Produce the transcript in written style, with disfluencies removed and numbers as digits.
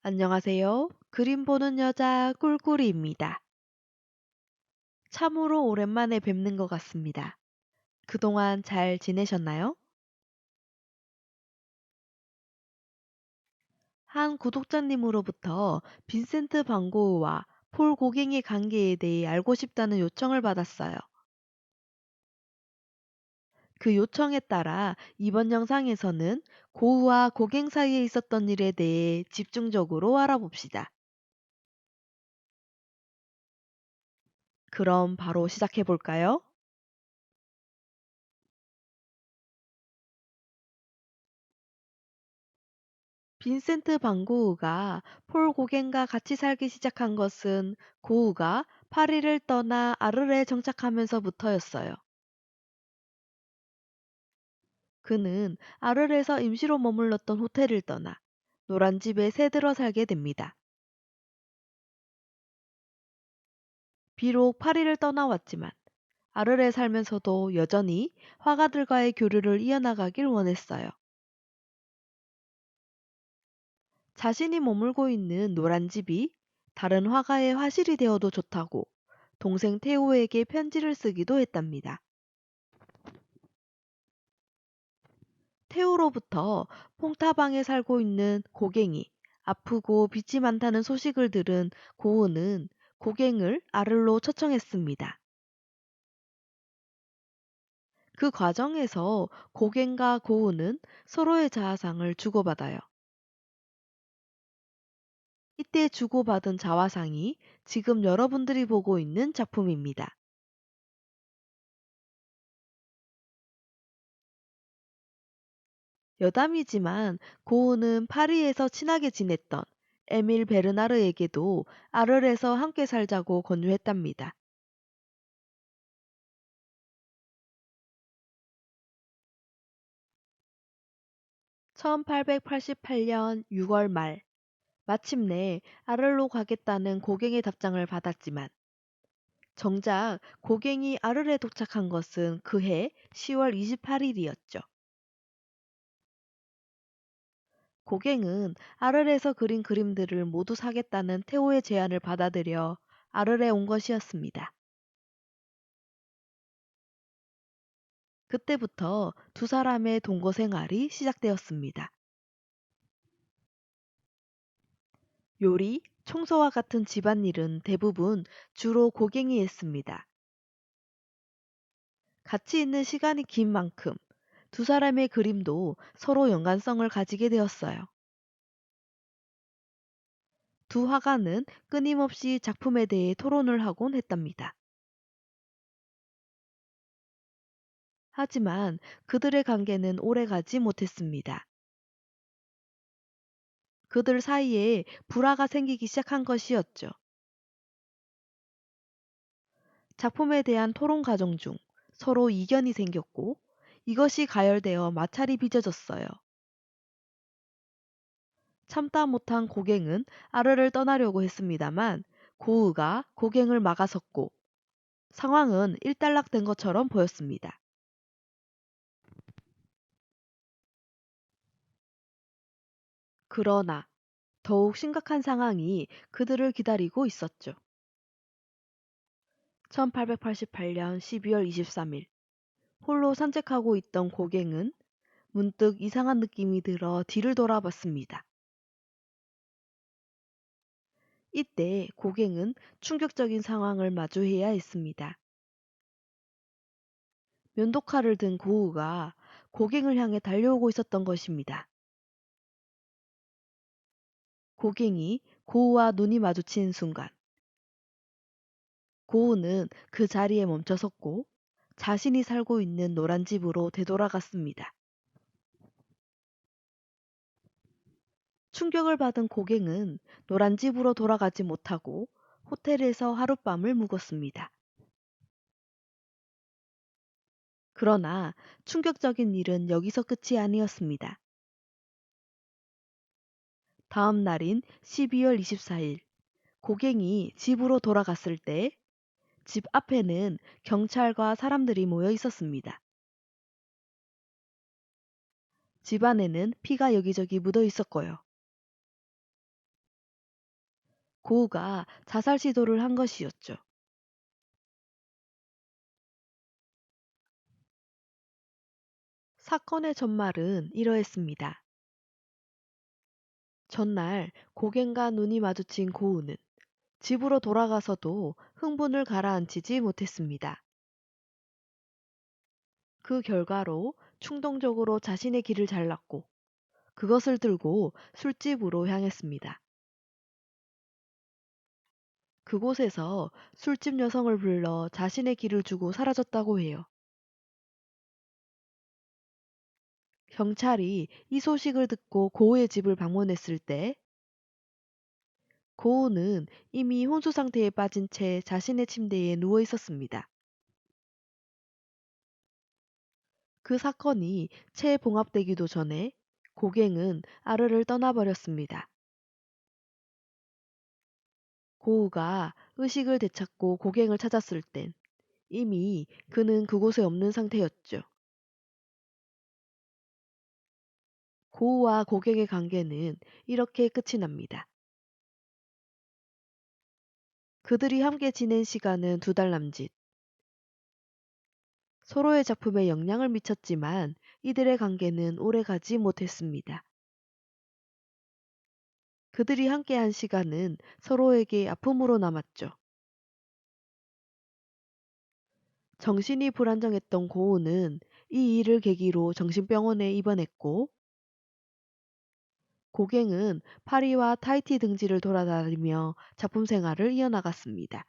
안녕하세요. 그림 보는 여자 꿀꿀이입니다. 참으로 오랜만에 뵙는 것 같습니다. 그동안 잘 지내셨나요? 한 구독자님으로부터 빈센트 반 고흐와 폴 고갱의 관계에 대해 알고 싶다는 요청을 받았어요. 그 요청에 따라 이번 영상에서는 고흐와 고갱 사이에 있었던 일에 대해 집중적으로 알아봅시다. 그럼 바로 시작해 볼까요? 빈센트 반 고흐가 폴 고겐과 같이 살기 시작한 것은 고흐가 파리를 떠나 아르레에 정착하면서부터였어요. 그는 아르레에서 임시로 머물렀던 호텔을 떠나 노란 집에 새들어 살게 됩니다. 비록 파리를 떠나왔지만 아르레에 살면서도 여전히 화가들과의 교류를 이어나가길 원했어요. 자신이 머물고 있는 노란 집이 다른 화가의 화실이 되어도 좋다고 동생 테오에게 편지를 쓰기도 했답니다. 테오로부터 퐁타방에 살고 있는 고갱이, 아프고 빚이 많다는 소식을 들은 고은은 고갱을 아를로 초청했습니다. 그 과정에서 고갱과 고은은 서로의 자아상을 주고받아요. 이때 주고받은 자화상이 지금 여러분들이 보고 있는 작품입니다. 여담이지만 고은은 파리에서 친하게 지냈던 에밀 베르나르에게도 아르에서 함께 살자고 권유했답니다. 1888년 6월 말, 마침내 아르로 가겠다는 고갱의 답장을 받았지만, 정작 고갱이 아르에 도착한 것은 그해 10월 28일이었죠. 고갱은 아르에서 그린 그림들을 모두 사겠다는 테오의 제안을 받아들여 아르에 온 것이었습니다. 그때부터 두 사람의 동거 생활이 시작되었습니다. 요리, 청소와 같은 집안일은 대부분 주로 고갱이 했습니다. 같이 있는 시간이 긴 만큼 두 사람의 그림도 서로 연관성을 가지게 되었어요. 두 화가는 끊임없이 작품에 대해 토론을 하곤 했답니다. 하지만 그들의 관계는 오래가지 못했습니다. 그들 사이에 불화가 생기기 시작한 것이었죠. 작품에 대한 토론 과정 중 서로 이견이 생겼고 이것이 가열되어 마찰이 빚어졌어요. 참다 못한 고갱은 아르를 떠나려고 했습니다만 고흐가 고갱을 막아섰고 상황은 일단락된 것처럼 보였습니다. 그러나 더욱 심각한 상황이 그들을 기다리고 있었죠. 1888년 12월 23일 홀로 산책하고 있던 고갱은 문득 이상한 느낌이 들어 뒤를 돌아봤습니다. 이때 고갱은 충격적인 상황을 마주해야 했습니다. 면도칼을 든 고우가 고갱을 향해 달려오고 있었던 것입니다. 고갱이 고우와 눈이 마주친 순간 고우는 그 자리에 멈춰섰고 자신이 살고 있는 노란 집으로 되돌아갔습니다. 충격을 받은 고갱은 노란 집으로 돌아가지 못하고 호텔에서 하룻밤을 묵었습니다. 그러나 충격적인 일은 여기서 끝이 아니었습니다. 다음 날인 12월 24일, 고갱이 집으로 돌아갔을 때 집 앞에는 경찰과 사람들이 모여 있었습니다. 집 안에는 피가 여기저기 묻어 있었고요. 고우가 자살 시도를 한 것이었죠. 사건의 전말은 이러했습니다. 전날 고갱과 눈이 마주친 고우는 집으로 돌아가서도 흥분을 가라앉히지 못했습니다. 그 결과로 충동적으로 자신의 길을 잘랐고 그것을 들고 술집으로 향했습니다. 그곳에서 술집 여성을 불러 자신의 길을 주고 사라졌다고 해요. 경찰이 이 소식을 듣고 고우의 집을 방문했을 때 고우는 이미 혼수 상태에 빠진 채 자신의 침대에 누워 있었습니다. 그 사건이 채 봉합되기도 전에 고갱은 아르를 떠나버렸습니다. 고우가 의식을 되찾고 고갱을 찾았을 땐 이미 그는 그곳에 없는 상태였죠. 고우와 고갱의 관계는 이렇게 끝이 납니다. 그들이 함께 지낸 시간은 2달 남짓. 서로의 작품에 영향을 미쳤지만 이들의 관계는 오래가지 못했습니다. 그들이 함께한 시간은 서로에게 아픔으로 남았죠. 정신이 불안정했던 고우는 이 일을 계기로 정신병원에 입원했고 고갱은 파리와 타히티 등지를 돌아다니며 작품 생활을 이어나갔습니다.